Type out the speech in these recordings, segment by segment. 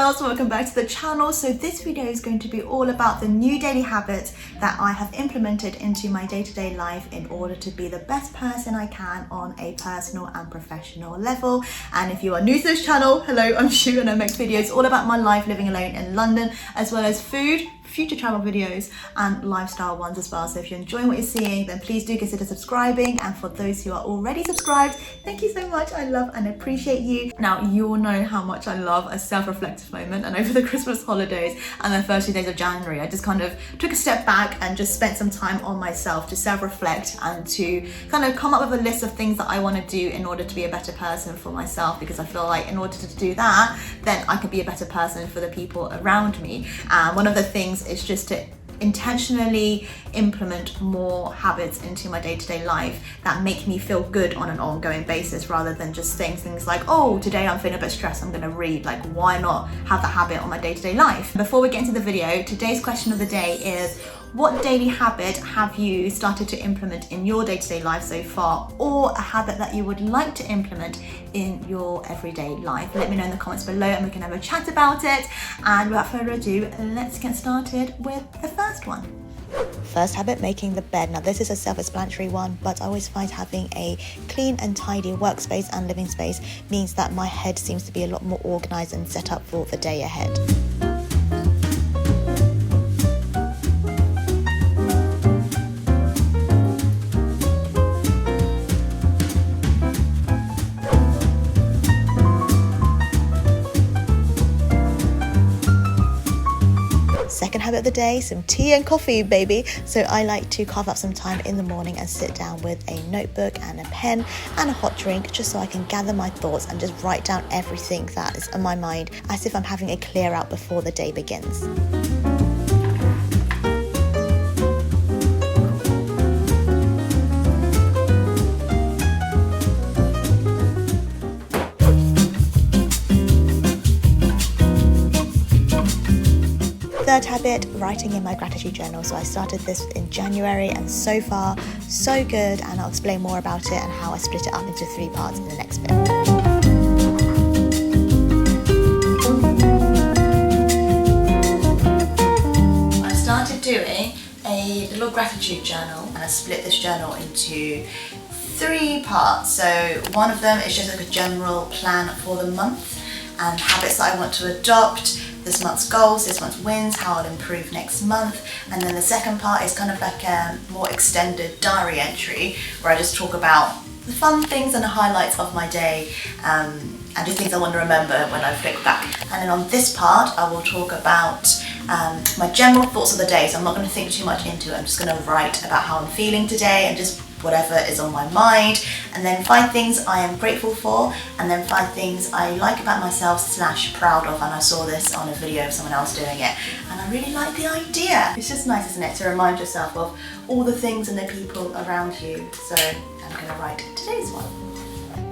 girls, welcome back to the channel. So this video is going to be all about the new daily habits that I have implemented into my day-to-day life in order to be the best person I can on a personal and professional level. And if you are new to this channel, hello, I'm Shu and I make videos all about my life living alone in London, as well as food, future travel videos and lifestyle ones as well. So if you're enjoying what you're seeing, then please do consider subscribing, and for those who are already subscribed, thank you so much. I love and appreciate you. Now you all know how much I love a self-reflective moment, and over the Christmas holidays and the first few days of January, I just kind of took a step back and just spent some time on myself to self-reflect and to kind of come up with a list of things that I want to do in order to be a better person for myself, because I feel like in order to do that, then I can be a better person for the people around me. And one of the things is just to intentionally implement more habits into my day-to-day life that make me feel good on an ongoing basis, rather than just saying things like, oh, today I'm feeling a bit stressed, I'm gonna read. Like, why not have that habit on my day-to-day life? Before we get into the video, today's question of the day is, what daily habit have you started to implement in your day-to-day life so far, or a habit that you would like to implement in your everyday life? Let me know in the comments below and we can have a chat about it. And without further ado, let's get started with the first one. First habit, making the bed. Now this is a self-explanatory one, but I always find having a clean and tidy workspace and living space means that my head seems to be a lot more organized and set up for the day ahead. Second habit of the day, some tea and coffee, baby. So I like to carve out some time in the morning and sit down with a notebook and a pen and a hot drink, just so I can gather my thoughts and just write down everything that is on my mind, as if I'm having a clear out before the day begins. Third habit, writing in my gratitude journal. So I started this in January and so far so good, and I'll explain more about it and how I split it up into 3 parts in the next bit. I started doing a little gratitude journal, and I split this journal into 3 parts. So one of them is just like a general plan for the month and habits that I want to adopt, this month's goals, this month's wins, how I'll improve next month. And then the second part is kind of like a more extended diary entry, where I just talk about the fun things and the highlights of my day, and just things I want to remember when I flick back. And then on this part, I will talk about my general thoughts of the day. So I'm not going to think too much into it. I'm just going to write about how I'm feeling today and just whatever is on my mind, and then 5 things I am grateful for, and then 5 things I like about myself / proud of. And I saw this on a video of someone else doing it, and I really like the idea. It's just nice, isn't it, to remind yourself of all the things and the people around you. So I'm going to write today's one.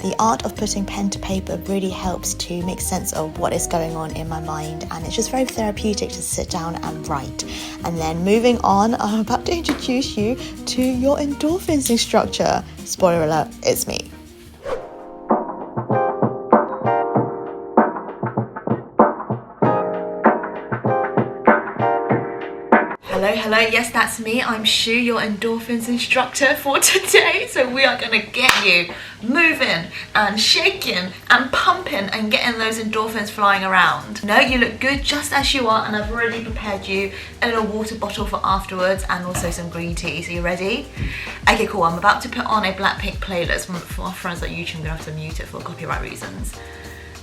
The art of putting pen to paper really helps to make sense of what is going on in my mind, and it's just very therapeutic to sit down and write. And then moving on, I'm about to introduce you to your endorphins instructor. Spoiler alert, it's me. Hello, yes, that's me. I'm Shu, your endorphins instructor for today. So we are gonna get you moving and shaking and pumping and getting those endorphins flying around. No, you look good just as you are, and I've already prepared you a little water bottle for afterwards, and also some green tea. So you ready? Okay, cool. I'm about to put on a Blackpink playlist. For my friends on YouTube, I'm gonna have to mute it for copyright reasons.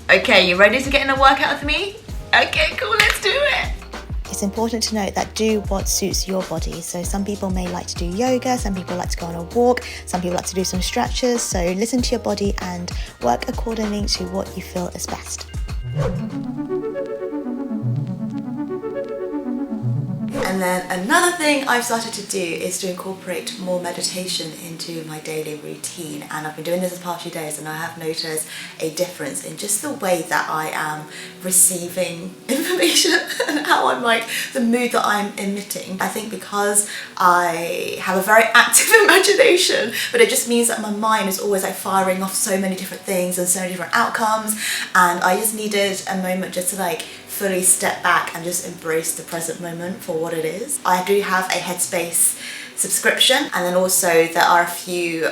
Okay, you ready to get in a workout with me? Okay, cool, let's do it. It's important to note that do what suits your body. So some people may like to do yoga, some people like to go on a walk, some people like to do some stretches. So listen to your body and work accordingly to what you feel is best. And then another thing I've started to do is to incorporate more meditation into my daily routine, and I've been doing this the past few days, and I have noticed a difference in just the way that I am receiving information and how I'm like, the mood that I'm emitting. I think because I have a very active imagination, but it just means that my mind is always like firing off so many different things and so many different outcomes, and I just needed a moment just to like fully step back and just embrace the present moment for what it is. I do have a Headspace subscription, and then also there are a few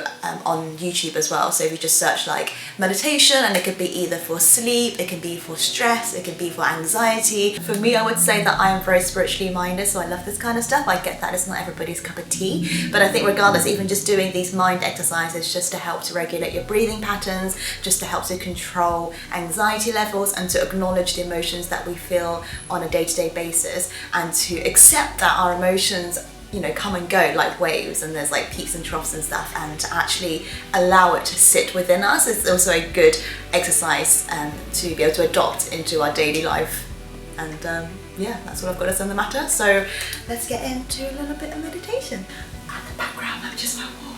on YouTube as well. So if you just search like meditation, and it could be either for sleep, it can be for stress, it can be for anxiety. For me, I would say that I am very spiritually minded, so I love this kind of stuff. I get that it's not everybody's cup of tea, but I think regardless, even just doing these mind exercises just to help to regulate your breathing patterns, just to help to control anxiety levels and to acknowledge the emotions that we feel on a day-to-day basis, and to accept that our emotions, you know, come and go like waves, and there's like peaks and troughs and stuff, and to actually allow it to sit within us is also a good exercise to be able to adopt into our daily life. And yeah, that's what I've got to say on the matter. So let's get into a little bit of meditation. And the background matches my wall.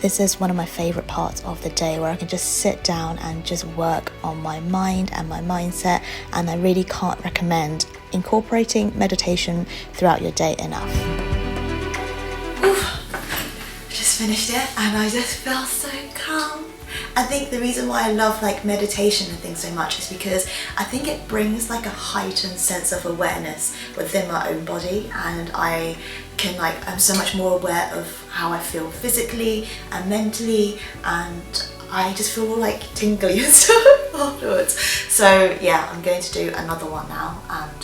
This is one of my favourite parts of the day, where I can just sit down and just work on my mind and my mindset, and I really can't recommend incorporating meditation throughout your day enough. Oof, just finished it and I just feel so calm. I think the reason why I love like meditation and things so much is because I think it brings like a heightened sense of awareness within my own body, and I can I'm so much more aware of how I feel physically and mentally, and I just feel all like tingly and stuff afterwards. So yeah, I'm going to do another one now, and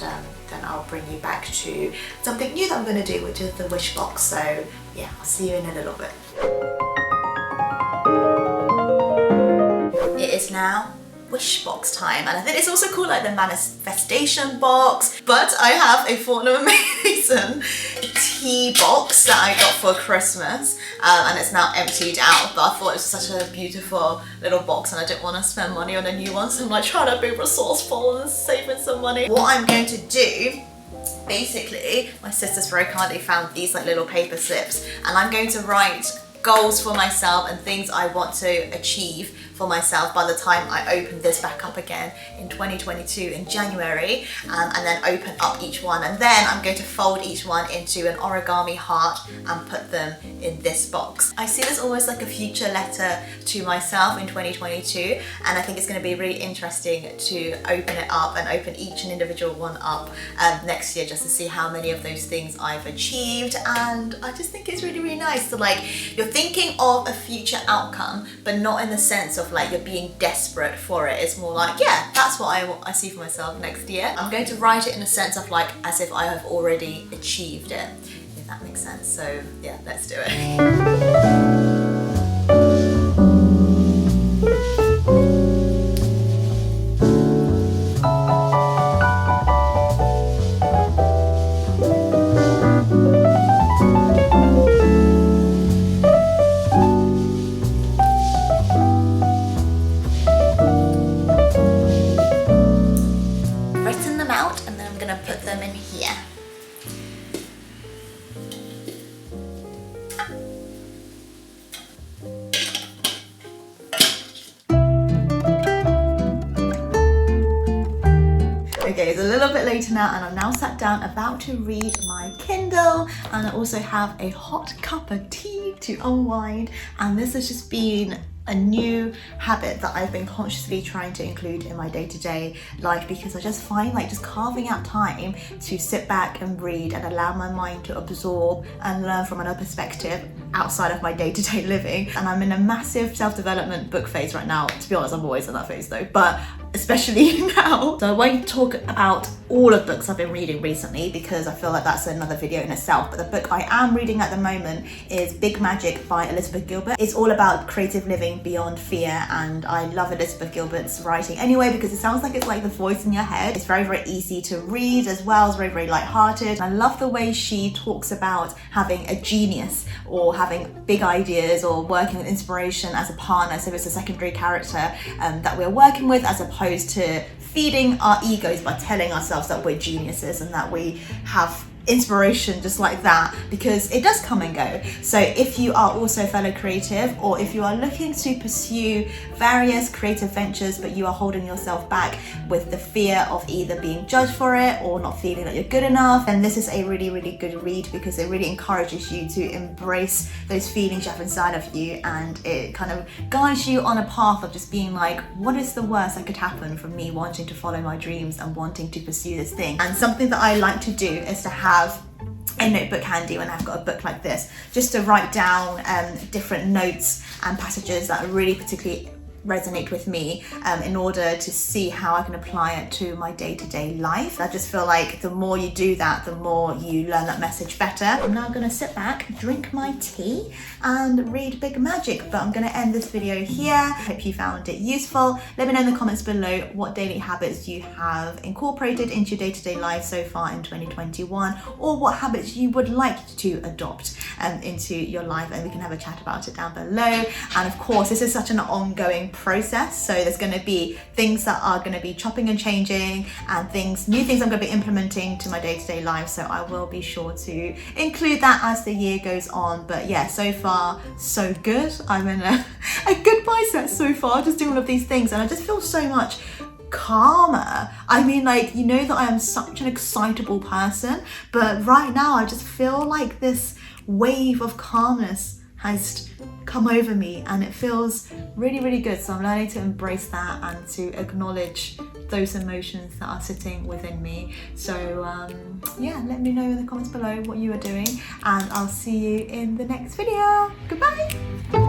then I'll bring you back to something new that I'm going to do, which is the wish box. So yeah, I'll see you in a little bit. It is now wish box time, and I think it's also called like the manifestation box, but I have a Fortnum & Mason tea box that I got for Christmas, and it's now emptied out, but I thought it was such a beautiful little box and I didn't want to spend money on a new one, so I'm like trying to be resourceful and saving some money. What I'm going to do, basically, my sisters very kindly found these like little paper slips, and I'm going to write goals for myself and things I want to achieve for myself by the time I open this back up again in 2022 in January, and then open up each one, and then I'm going to fold each one into an origami heart and put them in this box. I see this almost like a future letter to myself in 2022, and I think it's going to be really interesting to open it up and open each and individual one up next year, just to see how many of those things I've achieved. And I just think it's really, really nice to like, you're thinking of a future outcome, but not in the sense of like you're being desperate for it. It's more like, yeah, that's what I see for myself next year. I'm going to write it in a sense of like as if I have already achieved it, if that makes sense. So yeah, let's do it. Put them in here. Okay, it's a little bit later now, and I'm now sat down about to read my Kindle, and I also have a hot cup of tea to unwind, and this has just been a new habit that I've been consciously trying to include in my day-to-day life, because I just find like just carving out time to sit back and read and allow my mind to absorb and learn from another perspective outside of my day-to-day living. And I'm in a massive self-development book phase right now. To be honest, I'm always in that phase though, but especially now. So I won't talk about all of the books I've been reading recently, because I feel like that's another video in itself. But the book I am reading at the moment is Big Magic by Elizabeth Gilbert. It's all about creative living beyond fear, and I love Elizabeth Gilbert's writing anyway, because it sounds like it's like the voice in your head. It's very, very easy to read as well. It's very, very lighthearted. I love the way she talks about having a genius or having big ideas or working with inspiration as a partner. So it's a secondary character that we're working with, as opposed to feeding our egos by telling ourselves that we're geniuses and that we have inspiration just like that, because it does come and go. So if you are also a fellow creative, or if you are looking to pursue various creative ventures but you are holding yourself back with the fear of either being judged for it or not feeling that you're good enough, then this is a really, really good read, because it really encourages you to embrace those feelings you have inside of you, and it kind of guides you on a path of just being like, what is the worst that could happen from me wanting to follow my dreams and wanting to pursue this thing? And something that I like to do is to have a notebook handy when I've got a book like this, just to write down different notes and passages that really particularly resonate with me, in order to see how I can apply it to my day-to-day life. I just feel like the more you do that, the more you learn that message better. I'm now going to sit back, drink my tea and read Big Magic, but I'm going to end this video here. Hope you found it useful. Let me know in the comments below what daily habits you have incorporated into your day-to-day life so far in 2021, or what habits you would like to adopt into your life, and we can have a chat about it down below. And of course, this is such an ongoing process, so there's going to be things that are going to be chopping and changing, and new things I'm going to be implementing to my day-to-day life, so I will be sure to include that as the year goes on. But yeah, so far so good. I'm in a good mindset so far, just doing all of these things, and I just feel so much calmer. I mean, like, you know that I am such an excitable person, but right now I just feel like this wave of calmness has come over me, and it feels really, really good. So I'm learning to embrace that and to acknowledge those emotions that are sitting within me. So yeah, let me know in the comments below what you are doing, and I'll see you in the next video. Goodbye.